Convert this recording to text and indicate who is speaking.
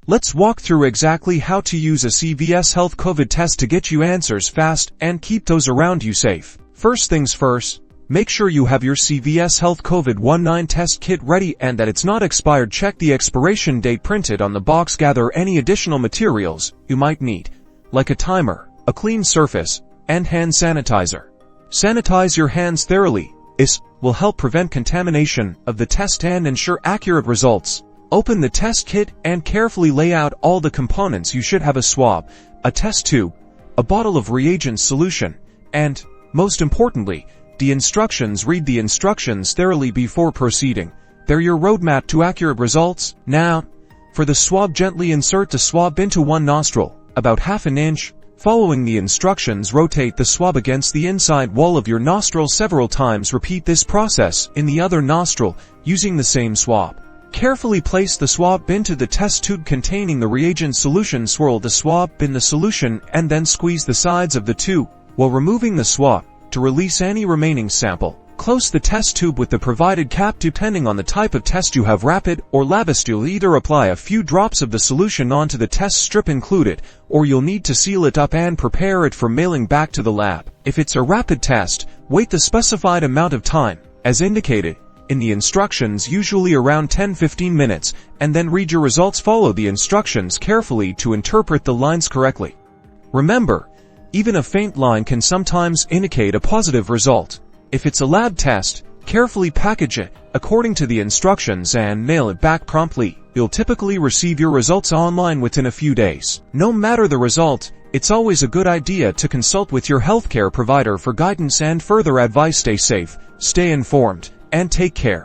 Speaker 1: Let's walk through exactly how to use a Cvs Health Covid test to get you answers fast and keep those around you safe. First things first, make sure you have your Cvs Health COVID-19 test kit ready and that it's not expired. Check the expiration date printed on the box. Gather any additional materials you might need, like a timer, a clean surface, and hand sanitizer. Sanitize your hands thoroughly. This will help prevent contamination of the test and ensure accurate results. Open the test kit and carefully lay out all the components. You should have a swab, a test tube, a bottle of reagent solution, and, most importantly, the instructions. Read the instructions thoroughly before proceeding. They're your roadmap to accurate results. Now, for the swab, gently insert the swab into one nostril, about half an inch. Following the instructions, rotate the swab against the inside wall of your nostril several times. Repeat this process in the other nostril using the same swab. Carefully place the swab into the test tube containing the reagent solution. Swirl the swab in the solution and then squeeze the sides of the tube while removing the swab to release any remaining sample. Close the test tube with the provided cap. Depending on the type of test you have, rapid or lab-based, you'll either apply a few drops of the solution onto the test strip included, or you'll need to seal it up and prepare it for mailing back to the lab. If it's a rapid test, wait the specified amount of time, as indicated in the instructions, usually around 10-15 minutes, and then read your results. Follow the instructions carefully to interpret the lines correctly. Remember, even a faint line can sometimes indicate a positive result. If it's a lab test, carefully package it according to the instructions and mail it back promptly. You'll typically receive your results online within a few days. No matter the result, it's always a good idea to consult with your healthcare provider for guidance and further advice. Stay safe, stay informed, and take care.